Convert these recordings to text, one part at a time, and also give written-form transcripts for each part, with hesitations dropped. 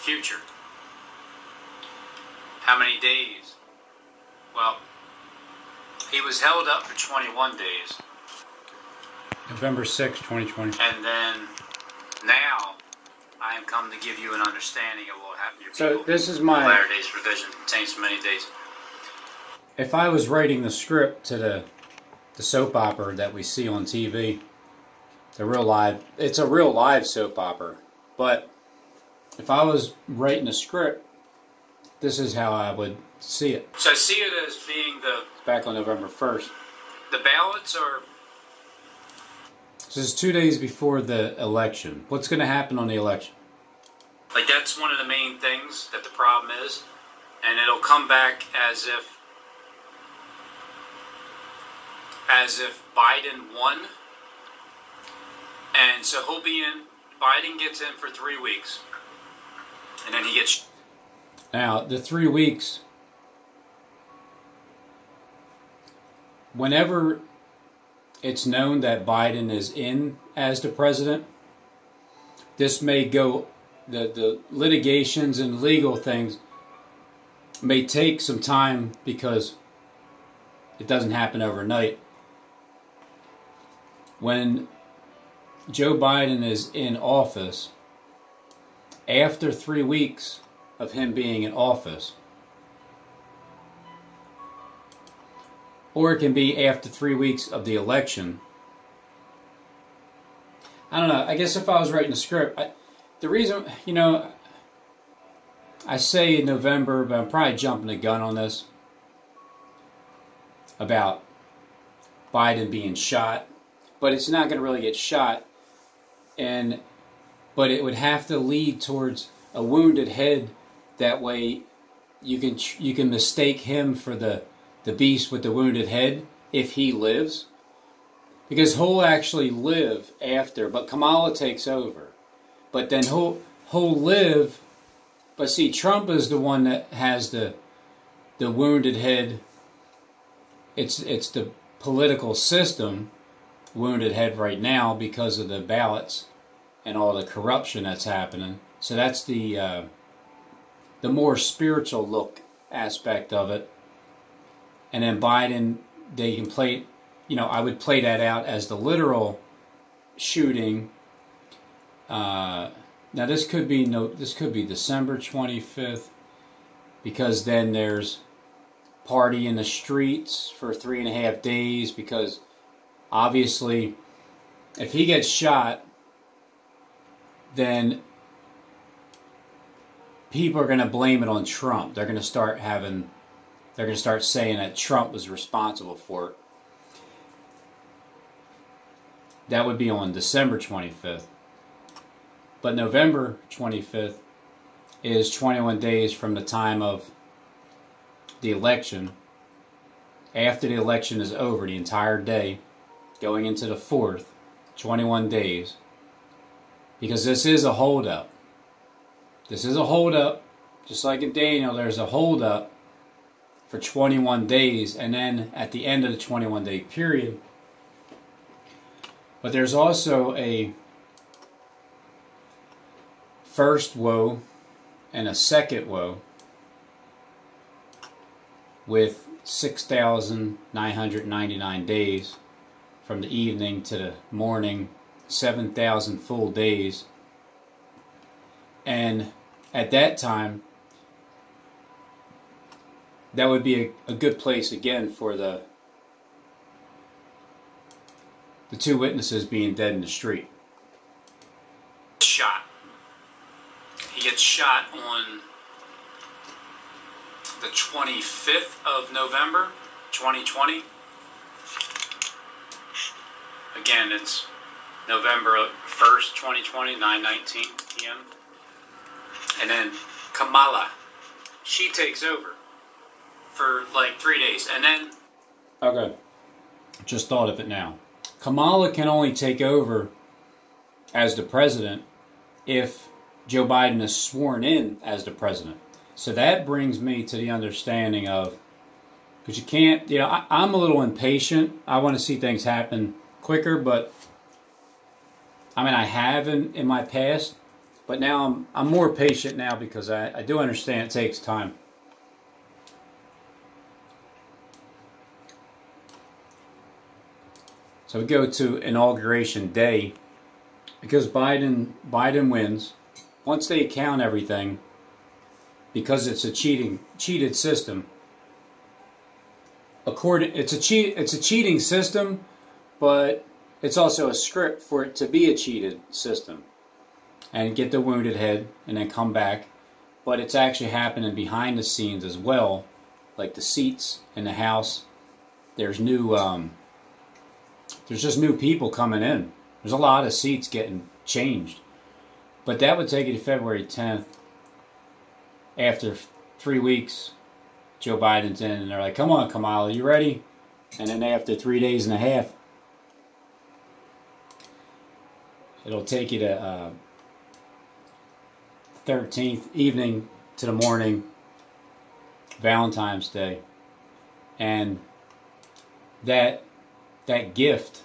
future. How many days? Well, he was held up for 21 days. November 6, 2020. And then now I am come to give you an understanding of what happened to your people. So this is my latter days provision contains many days. If I was writing the script to the soap opera that we see on TV, it's a real live soap opera. But if I was writing a script, this is how I would see it. So I see it as being Back on November 1st. the ballots are... This is 2 days before the election. What's going to happen on the election? Like, that's one of the main things that the problem is. And it'll come back as if Biden won. And so he'll be in, Biden gets in for 3 weeks. And then he gets... Now, the 3 weeks, whenever it's known that Biden is in as the president, this may go, the litigations and legal things may take some time because it doesn't happen overnight. When Joe Biden is in office, after 3 weeks of him being in office, or it can be after 3 weeks of the election. I don't know. I guess if I was writing a script, the reason, I say November, but I'm probably jumping the gun on this, about Biden being shot. But it's not going to really get shot, but it would have to lead towards a wounded head. That way, you can mistake him for the beast with the wounded head if he lives, because he'll actually live after. But Kamala takes over, but then he'll live. But see, Trump is the one that has the wounded head. It's the political system wounded head right now because of the ballots and all the corruption that's happening. So that's the more spiritual look aspect of it. And then Biden, they can play, I would play that out as the literal shooting. Now this could be December 25th, because then there's party in the streets for 3.5 days, because obviously if he gets shot, then people are going to blame it on Trump. They're going to start saying that Trump was responsible for it. That would be on December 25th. But November 25th is 21 days from the time of the election. After the election is over, the entire day, going into the 4th, 21 days. Because this is a holdup. This is a holdup. Just like in Daniel, there's a holdup for 21 days, and then at the end of the 21-day period. But there's also a first woe and a second woe with 6,999 days from the evening to the morning, 7,000 full days. And at that time, that would be a good place again for the two witnesses being dead in the street. Shot. He gets shot on the 25th of November, 2020. Again, it's November 1st, 2020, 9:19 p.m. And then Kamala, she takes over for like 3 days. And then... Okay. Just thought of it now. Kamala can only take over as the president if Joe Biden is sworn in as the president. So that brings me to the understanding of, because you can't, I'm a little impatient. I want to see things happen quicker, but I mean, I have in my past, But now I'm more patient now because I do understand it takes time. So we go to Inauguration Day. Because Biden wins, once they count everything, because it's a cheated system. It's a cheating system, but it's also a script for it to be a cheated system, and get the wounded head and then come back. But it's actually happening behind the scenes as well, like the seats in the House. There's just new people coming in. There's a lot of seats getting changed. But that would take you to February 10th. After 3 weeks, Joe Biden's in, and they're like, come on, Kamala, you ready? And then after 3 days and a half, it'll take you to 13th evening to the morning, Valentine's Day. And that gift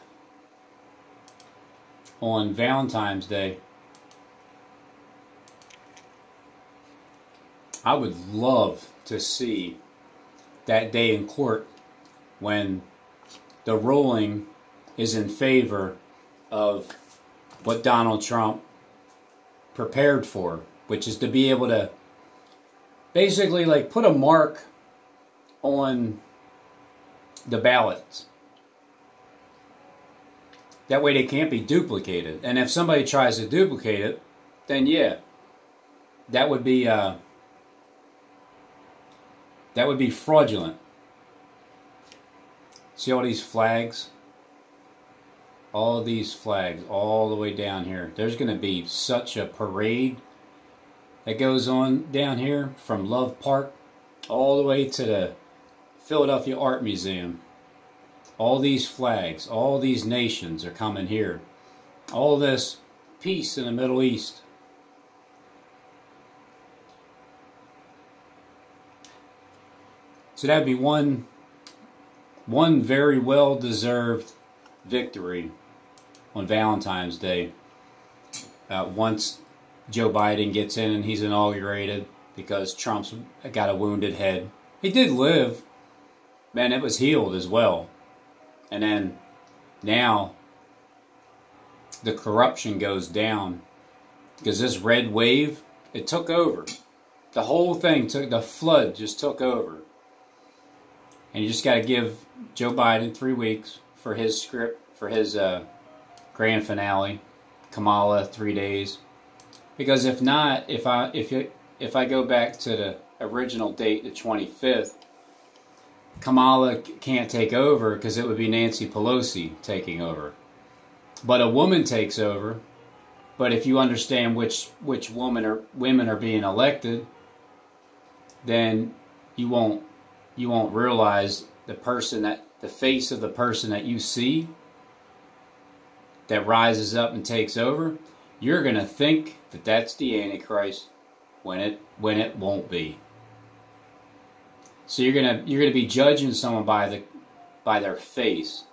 on Valentine's Day, I would love to see that day in court when the ruling is in favor of what Donald Trump prepared for, which is to be able to basically like put a mark on the ballots. That way they can't be duplicated. And if somebody tries to duplicate it, then yeah, that would be fraudulent. See all these flags? All these flags all the way down here. There's going to be such a parade that goes on down here from Love Park all the way to the Philadelphia Art Museum. All these flags, all these nations are coming here. All this peace in the Middle East. So that would be one very well-deserved victory on Valentine's Day. Once Joe Biden gets in and he's inaugurated, because Trump's got a wounded head. He did live. Man, it was healed as well. And then now the corruption goes down because this red wave, it took over. The whole thing the flood just took over. And you just got to give Joe Biden 3 weeks for his script, for his grand finale. Kamala 3 days. Because if not, if I go back to the original date, the 25th, Kamala can't take over because it would be Nancy Pelosi taking over. But a woman takes over. But if you understand which women are being elected, then you won't realize the face of the person that you see that rises up and takes over. You're gonna think that that's the Antichrist when it won't be. So you're gonna be judging someone by their face,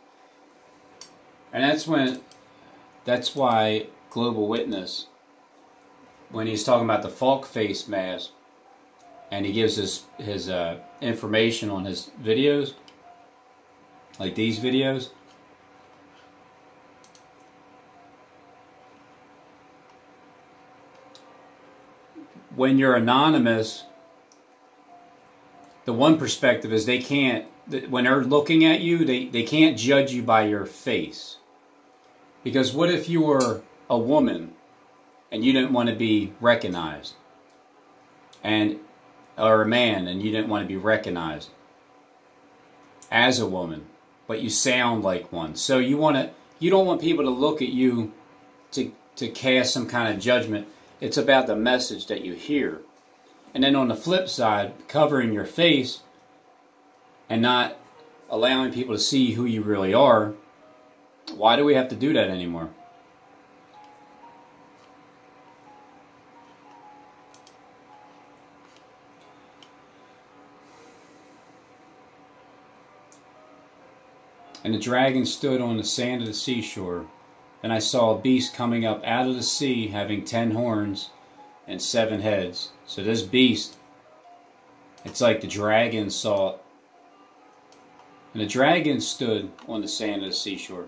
and that's why Global Witness, when he's talking about the Falk face mask, and he gives his information on his videos, like these videos. When you're anonymous, the one perspective is when they're looking at you, they can't judge you by your face. Because what if you were a woman and you didn't want to be recognized? Or a man and you didn't want to be recognized as a woman, but you sound like one. So you don't want people to look at you to cast some kind of judgment. It's about the message that you hear. And then on the flip side, covering your face and not allowing people to see who you really are. Why do we have to do that anymore? And the dragon stood on the sand of the seashore. Then I saw a beast coming up out of the sea, having 10 horns, and 7 heads. So this beast, it's like the dragon saw it. And the dragon stood on the sand of the seashore.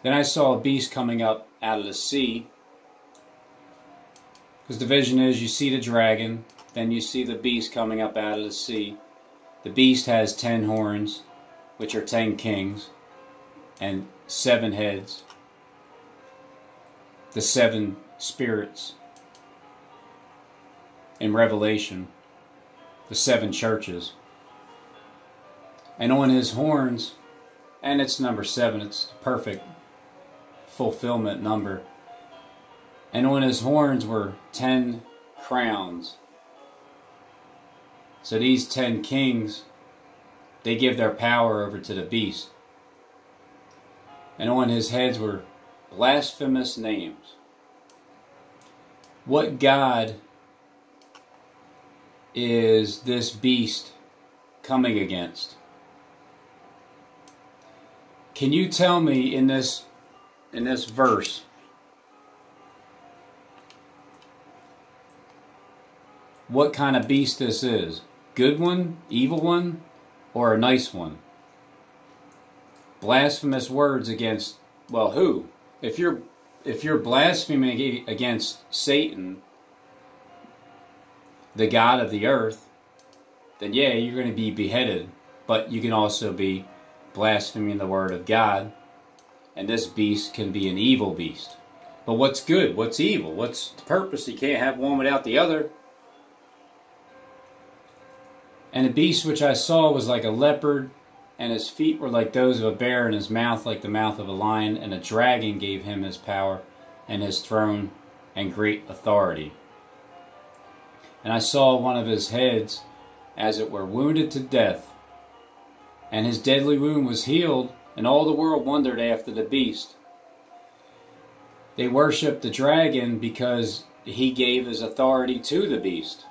Then I saw a beast coming up out of the sea. Because the vision is, you see the dragon, then you see the beast coming up out of the sea. The beast has 10 horns, which are 10 kings, and 7 heads. The 7 spirits in Revelation, the 7 churches. And on his horns, and it's number 7, it's the perfect fulfillment number. And on his horns were 10 crowns. So these 10 kings, they give their power over to the beast. And on his heads were blasphemous names. What God is this beast coming against? Can you tell me in this verse what kind of beast this is? Good one, evil one, or a nice one? Blasphemous words against, well, who? If you're blaspheming against Satan, the God of the earth, then yeah, you're going to be beheaded. But you can also be blaspheming the word of God, and this beast can be an evil beast. But what's good? What's evil? What's the purpose? You can't have one without the other. And the beast which I saw was like a leopard, and his feet were like those of a bear, and his mouth like the mouth of a lion. And a dragon gave him his power, and his throne, and great authority. And I saw one of his heads, as it were, wounded to death. And his deadly wound was healed, and all the world wondered after the beast. They worshipped the dragon because he gave his authority to the beast.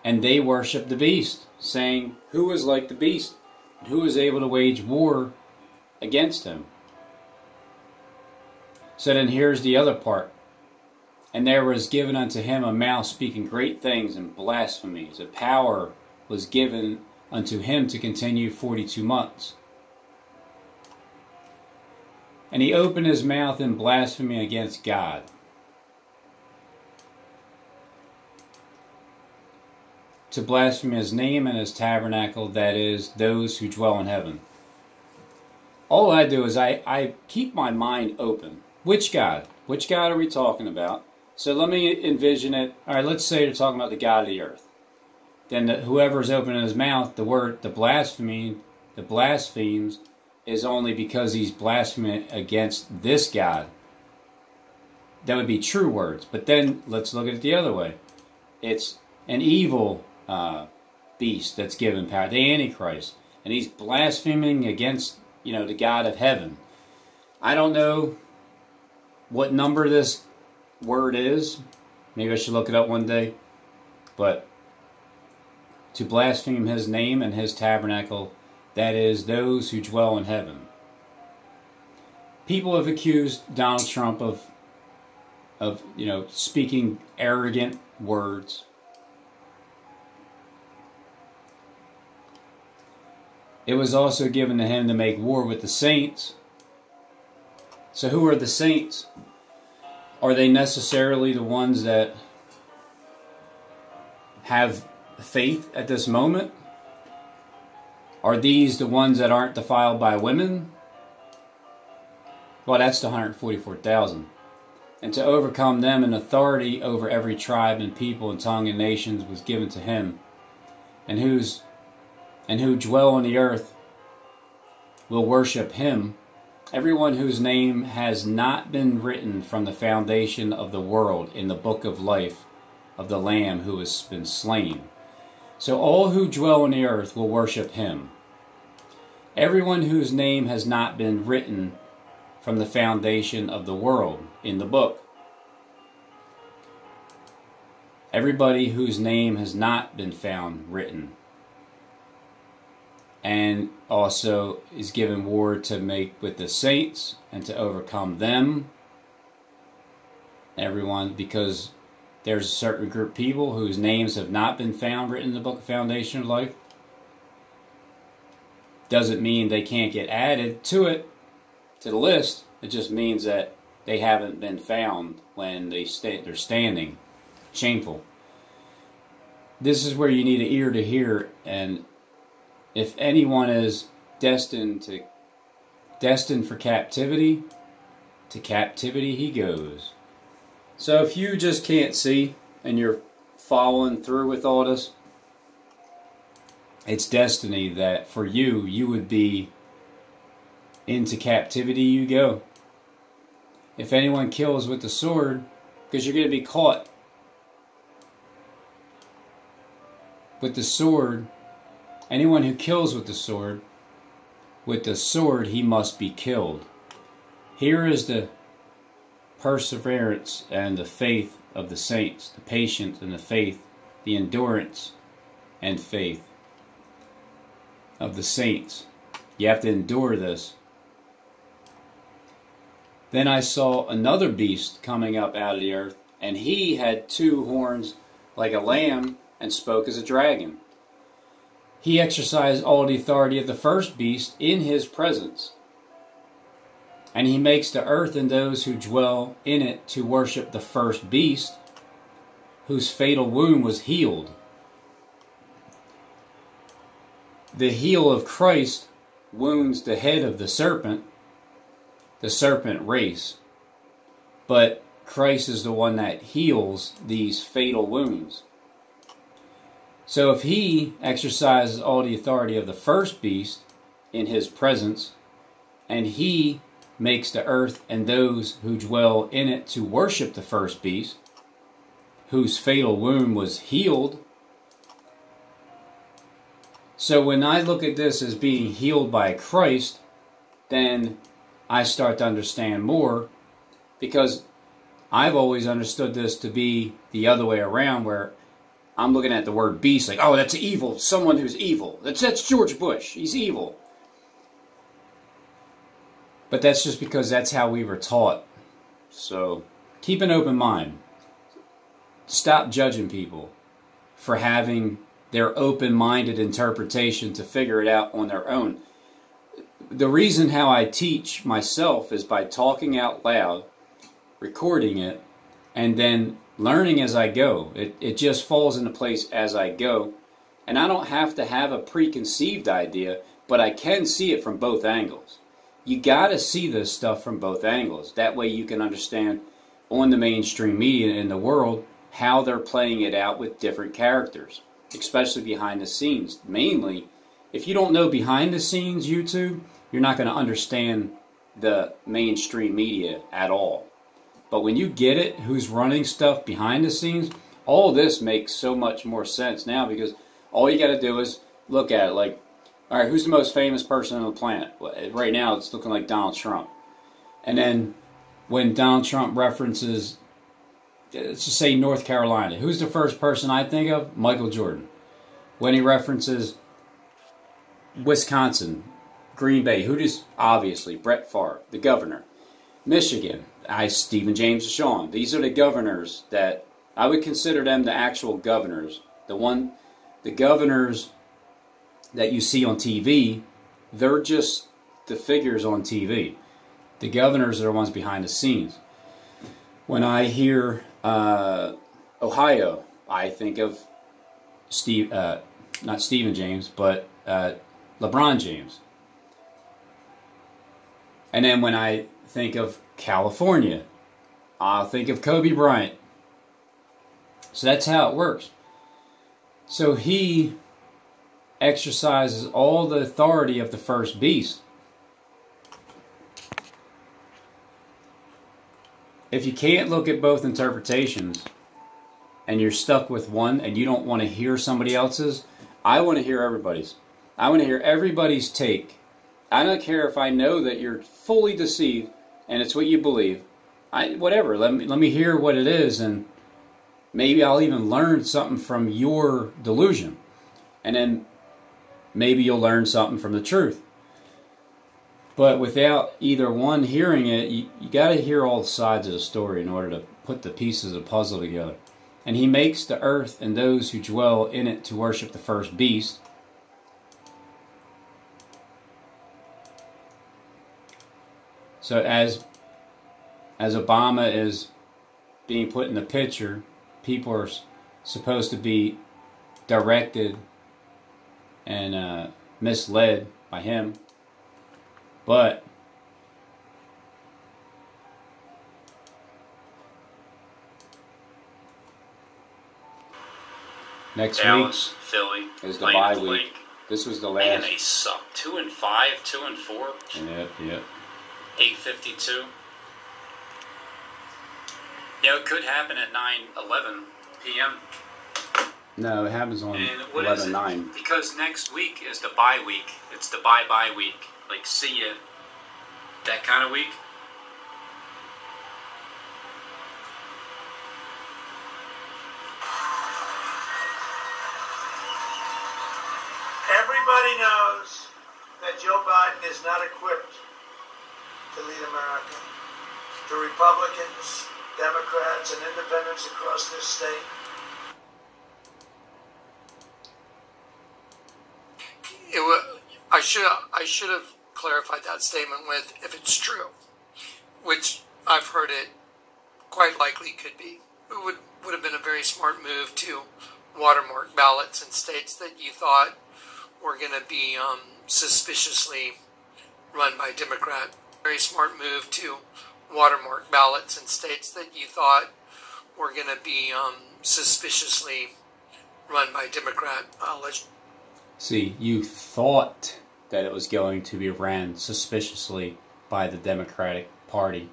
And they worshipped the beast, saying, who is like the beast? And who is able to wage war against him? So then here's the other part. And there was given unto him a mouth speaking great things and blasphemies. A power was given unto him to continue 42 months. And he opened his mouth in blasphemy against God. To blaspheme his name and his tabernacle, that is, those who dwell in heaven. All I do is I keep my mind open. Which God? Which God are we talking about? So let me envision it. All right, let's say they're talking about the God of the earth. Then whoever is opening his mouth, the blasphemes, is only because he's blaspheming against this God. That would be true words. But then let's look at it the other way. It's an evil beast that's given power, the Antichrist, and he's blaspheming against, the God of heaven. I don't know what number this word is. Maybe I should look it up one day. But to blaspheme his name and his tabernacle, that is, those who dwell in heaven. People have accused Donald Trump of speaking arrogant words. It was also given to him to make war with the saints. So who are the saints? Are they necessarily the ones that have faith at this moment? Are these the ones that aren't defiled by women? Well, that's the 144,000. And to overcome them, an authority over every tribe and people and tongue and nations was given to him. And who dwell on the earth will worship him. Everyone whose name has not been written from the foundation of the world in the book of life of the Lamb who has been slain. So all who dwell on the earth will worship him. Everyone whose name has not been written from the foundation of the world in the book. Everybody whose name has not been found written. And also is given war to make with the saints and to overcome them. Everyone, because there's a certain group of people whose names have not been found written in the book of Foundation of Life. Doesn't mean they can't get added to it, to the list. It just means that they haven't been found when they're standing. Shameful. This is where you need an ear to hear, and if anyone is destined for captivity, to captivity he goes. So if you just can't see and you're following through with all this, it's destiny that for you would be into captivity you go. If anyone kills with the sword, because you're going to be caught with the sword, anyone who kills with the sword he must be killed. Here is the perseverance and the faith of the saints, the patience and the faith, the endurance and faith of the saints. You have to endure this. Then I saw another beast coming up out of the earth, and he had 2 horns like a lamb and spoke as a dragon. He exercised all the authority of the first beast in his presence. And he makes the earth and those who dwell in it to worship the first beast, whose fatal wound was healed. The heel of Christ wounds the head of the serpent race. But Christ is the one that heals these fatal wounds. So if he exercises all the authority of the first beast in his presence, and he makes the earth and those who dwell in it to worship the first beast, whose fatal wound was healed. So when I look at this as being healed by Christ, then I start to understand more, because I've always understood this to be the other way around, where I'm looking at the word beast like, oh, that's evil, someone who's evil. That's George Bush, he's evil. But that's just because that's how we were taught. So keep an open mind. Stop judging people for having their open-minded interpretation to figure it out on their own. The reason how I teach myself is by talking out loud, recording it, and then learning as I go. It just falls into place as I go. And I don't have to have a preconceived idea, but I can see it from both angles. You got to see this stuff from both angles. That way you can understand on the mainstream media in the world how they're playing it out with different characters, especially behind the scenes. Mainly, if you don't know behind the scenes YouTube, you're not going to understand the mainstream media at all. But when you get it, who's running stuff behind the scenes, all this makes so much more sense now, because all you got to do is look at it like, all right, who's the most famous person on the planet? Right now, it's looking like Donald Trump. And then when Donald Trump references, let's just say North Carolina, who's the first person I think of? Michael Jordan. When he references Wisconsin, Green Bay, who does, obviously, Brett Favre, the governor. Michigan, Stephen James DeShawn. These are the governors that I would consider them the actual governors. The governors that you see on TV, they're just the figures on TV. The governors are the ones behind the scenes. When I hear Ohio, I think of not Stephen James, but LeBron James. And then when I think of California, I'll think of Kobe Bryant. So that's how it works. So he exercises all the authority of the first beast. If you can't look at both interpretations and you're stuck with one and you don't want to hear somebody else's, I want to hear everybody's. I want to hear everybody's take. I don't care if I know that you're fully deceived and it's what you believe. Whatever, let me hear what it is, and maybe I'll even learn something from your delusion. And then maybe you'll learn something from the truth. But without either one hearing it, you got to hear all sides of the story in order to put the pieces of the puzzle together. And he makes the earth and those who dwell in it to worship the first beast. So as Obama is being put in the picture, people are supposed to be directed and misled by him. But next Dallas, week Philly is the bye week. Blink. This was the Man, last. they suck. 2-5, 2-4. Yeah. 8:52. Yeah, it could happen at 9:11 p.m. No, it happens on And what is 11/9. it? Because next week is the bye week. It's the bye week. Like, see ya. That kind of week. Everybody knows that Joe Biden is not equipped to lead America. The Republicans, Democrats, and independents across this state. I should have clarified that statement with if it's true, which I've heard it quite likely could be. It would have been a very smart move to watermark ballots in states that you thought were going to be suspiciously run by Democrat. Very smart move to watermark ballots in states that you thought were going to be suspiciously run by Democrat. See, you thought that it was going to be ran suspiciously by the Democratic Party.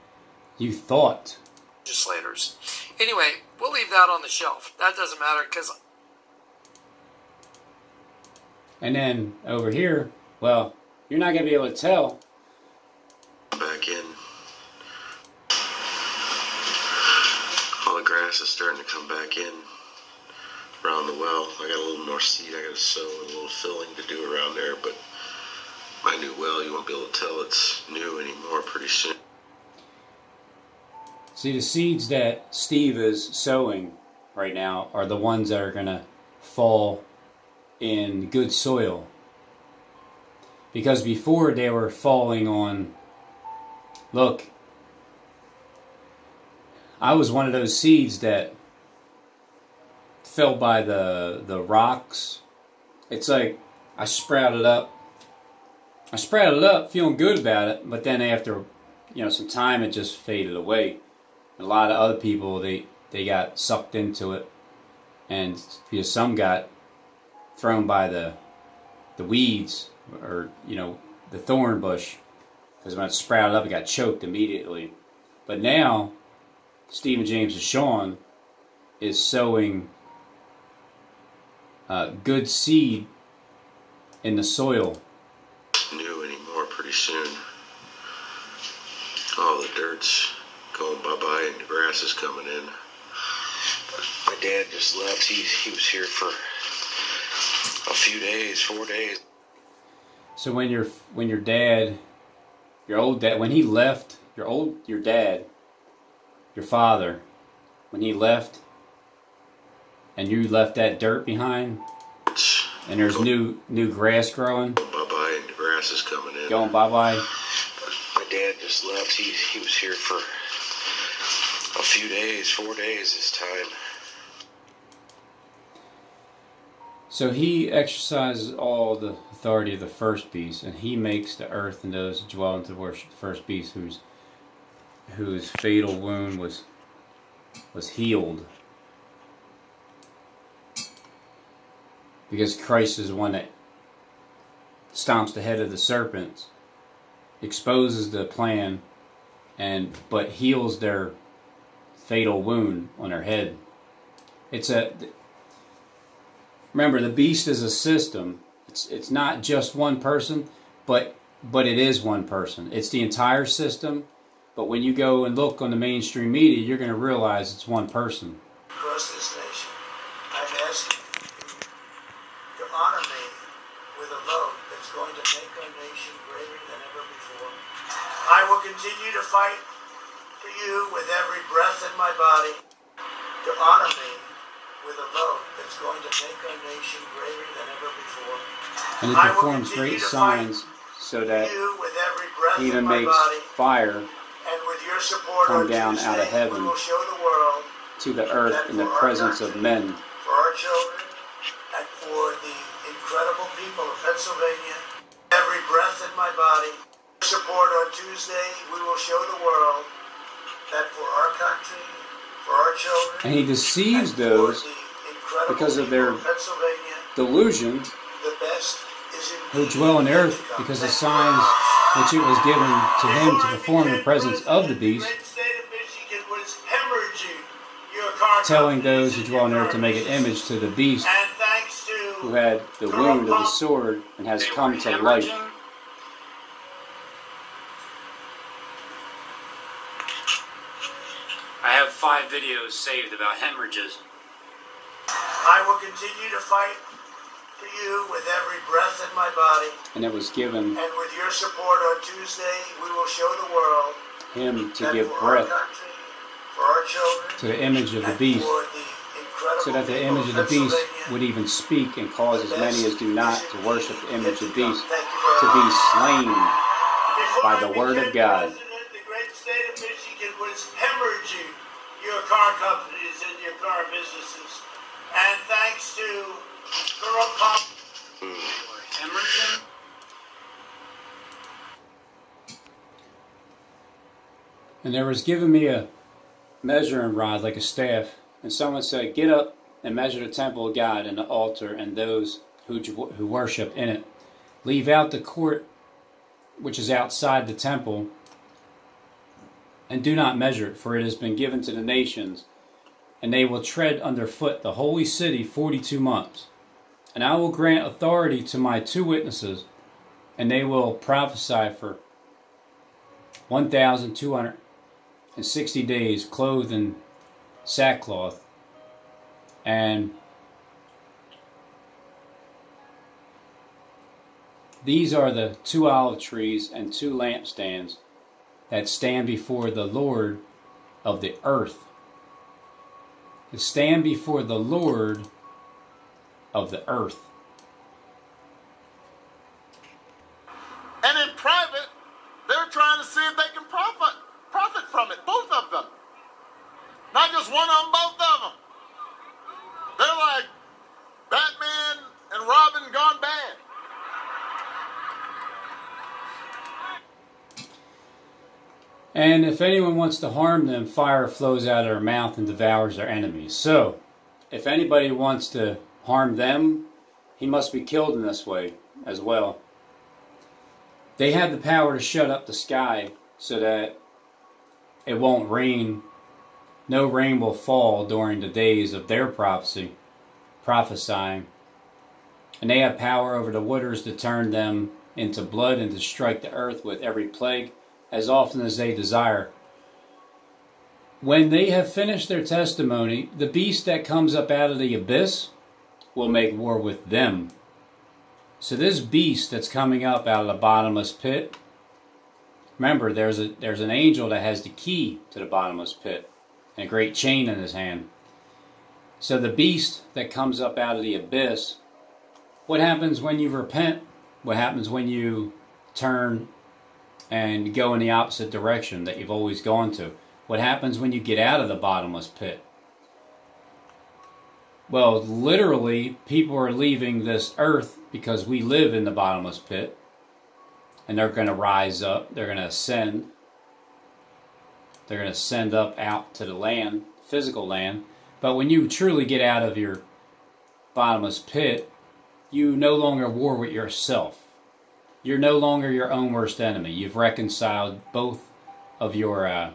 You thought. Legislators. Anyway, we'll leave that on the shelf. That doesn't matter because. And then over here, well, you're not going to be able to tell. Back in. All the grass is starting to come back in around the well. I got a little more seed I got to sow and a little filling to do around there, but my new well, you won't be able to tell it's new anymore pretty soon. See, the seeds that Steve is sowing right now are the ones that are going to fall in good soil. Because before they were falling on, look, I was one of those seeds that fell by the rocks. It's like I sprouted up feeling good about it, but then after some time it just faded away. A lot of other people, they got sucked into it, and because some got thrown by the weeds or the thorn bush, because when it sprouted up it got choked immediately. But now Stephen James Deshawn is sowing good seed in the soil. New anymore pretty soon. All the dirt's going bye-bye and the grass is coming in. My dad just left. He was here for a few days, 4 days. So when your dad, your old dad, when he left, your dad, your father, when he left, and you left that dirt behind, and there's new grass growing. Bye-bye and the grass is coming in. Going bye-bye. My dad just left. He was here for a few days, 4 days this time. So he exercises all the authority of the first beast, and he makes the earth and those who dwell into worship the first beast, whose fatal wound was healed. Because Christ is the one that stomps the head of the serpents, exposes the plan, but heals their fatal wound on their head. Remember, the beast is a system. It's not just one person, but it is one person. It's the entire system. But when you go and look on the mainstream media, you're going to realize it's one person. Across this nation, I'm asking you to honor me with a vote that's going to make our nation greater than ever before. I will continue to fight for you with every breath in my body to honor me with a load that's going to make our nation greater than ever before. And he I will performs continue great to fight signs so that you with every breath he in even my makes body, fire and with your support come on down Tuesday, out of heaven we will show the world to the earth that in the for our presence of country, men. for our children, and for the incredible people of Pennsylvania, every breath in my body, support on Tuesday, we will show the world that for our country, for our children, And he deceives and for those the incredible because of people their of Pennsylvania, delusion the best is who indeed dwell on yet earth to come. because the Thank you signs very much. which it was given to him to Before I perform in the became presence of the president, beast, great state of Michigan was hemorrhaging your car telling companies those who and dwell on your earth to make an car image to the beast And thanks to who had the wound of the sword and has They come were to life. hemorrhaging. I have 5 videos saved about hemorrhages. I will continue to fight for you with every breath in my body, And it was given and with your support on Tuesday, we will show the world him to that give for our breath country, for our children, to the image of the and beast, for the incredible so that the people image of the beast Pennsylvania, would even speak and cause as many as do not to worship the image of the beast Thank you very to be much. slain Before by I the word of became God. president, the great state of Michigan was hemorrhaging your car companies and your car businesses. And thanks to corrupt They were hemorrhaging. And there was given me a measuring rod like a staff, and someone said, "Get up and measure the temple of God and the altar and those who worship in it. Leave out the court which is outside the temple, and do not measure it, for it has been given to the nations, and they will tread underfoot the holy city 42 months. And I will grant authority to my 2 witnesses, and they will prophesy for 1,260 days, clothed in sackcloth. And these are the 2 olive trees and 2 lampstands that stand before the Lord of the earth." To stand before the Lord of the earth. And in private, they're trying to see if they can profit from it, both of them. Not just one of them, both of them. They're like Batman and Robin gone bad. And if anyone wants to harm them, fire flows out of their mouth and devours their enemies. So, if anybody wants to harm them, he must be killed in this way as well. They have the power to shut up the sky so that it won't rain. No rain will fall during the days of their prophesying. And they have power over the waters to turn them into blood and to strike the earth with every plague as often as they desire. When they have finished their testimony, the beast that comes up out of the abyss will make war with them. So this beast that's coming up out of the bottomless pit, remember there's an angel that has the key to the bottomless pit and a great chain in his hand. So the beast that comes up out of the abyss, what happens when you repent? What happens when you turn and go in the opposite direction that you've always gone to? What happens when you get out of the bottomless pit? Well, literally, people are leaving this earth because we live in the bottomless pit. And they're going to rise up. They're going to ascend. They're going to ascend up out to the land, physical land. But when you truly get out of your bottomless pit, you no longer war with yourself. You're no longer your own worst enemy. You've reconciled both of your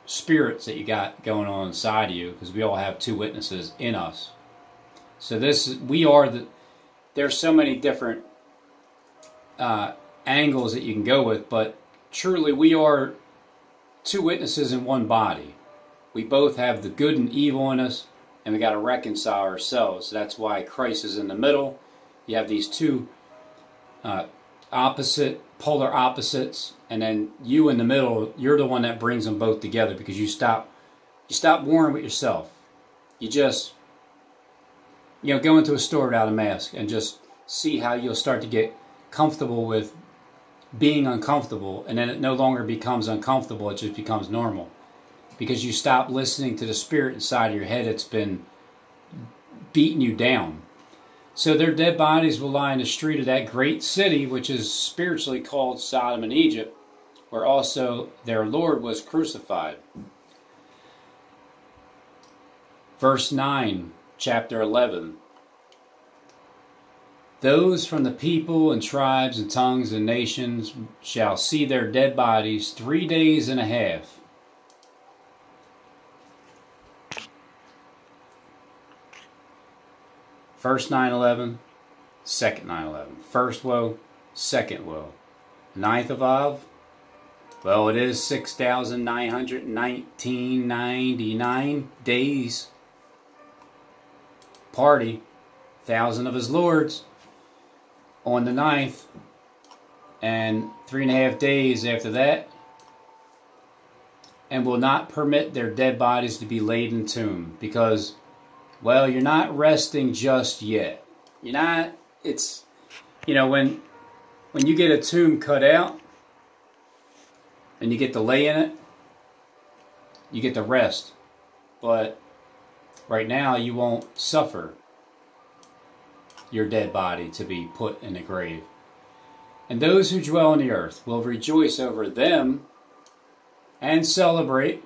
spirits that you got going on inside of you, because we all have 2 witnesses in us. So there's so many different angles that you can go with, but truly we are 2 witnesses in one body. We both have the good and evil in us, and we got to reconcile ourselves. That's why Christ is in the middle. You have these 2 polar opposites, and then you in the middle, you're the one that brings them both together, because you stop warring with yourself. You just go into a store without a mask and just see how you'll start to get comfortable with being uncomfortable, and then it no longer becomes uncomfortable, it just becomes normal. Because you stop listening to the spirit inside of your head that's been beating you down. So their dead bodies will lie in the street of that great city, which is spiritually called Sodom and Egypt, where also their Lord was crucified. Verse 9, chapter 11. Those from the people and tribes and tongues and nations shall see their dead bodies 3 days and a half. First 9/11, second 9/11. First woe, second woe. 9th of Av, well, it is 6,999 days. Party, 1,000 of his lords on the 9th, and 3.5 days after that, and will not permit their dead bodies to be laid in tomb, because, well, you're not resting just yet. You're not, it's, when you get a tomb cut out, and you get to lay in it, you get to rest. But right now, you won't suffer your dead body to be put in the grave. And those who dwell on the earth will rejoice over them and celebrate,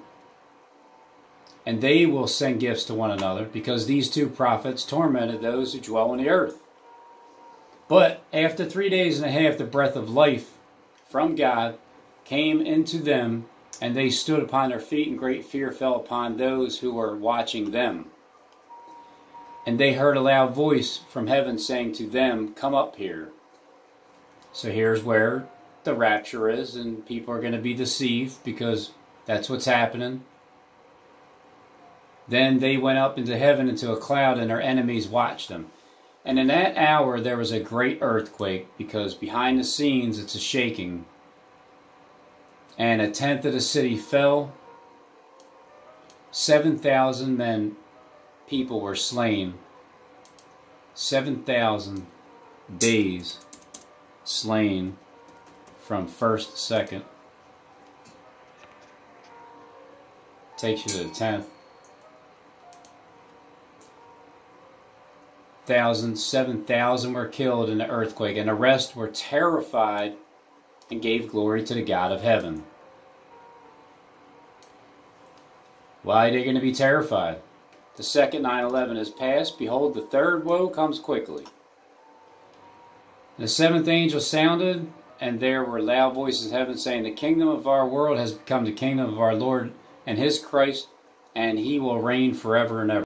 and they will send gifts to one another, because these two prophets tormented those who dwell on the earth. But after 3 days and a half, the breath of life from God came into them, and they stood upon their feet, and great fear fell upon those who were watching them. And they heard a loud voice from heaven saying to them, "Come up here." So here's where the rapture is, and people are going to be deceived, because that's what's happening. Then they went up into heaven into a cloud, and their enemies watched them. And in that hour there was a great earthquake, because behind the scenes it's a shaking. And 1/10 of the city fell. 7,000 people were slain. 7,000 days slain from first to second. Takes you to the 10th. 7,000 were killed in the earthquake, and the rest were terrified and gave glory to the God of heaven. Why are they going to be terrified? The second 9/11 is past. Behold, the third woe comes quickly. And the seventh angel sounded, and there were loud voices in heaven saying, "The kingdom of our world has become the kingdom of our Lord and his Christ, and he will reign forever and ever."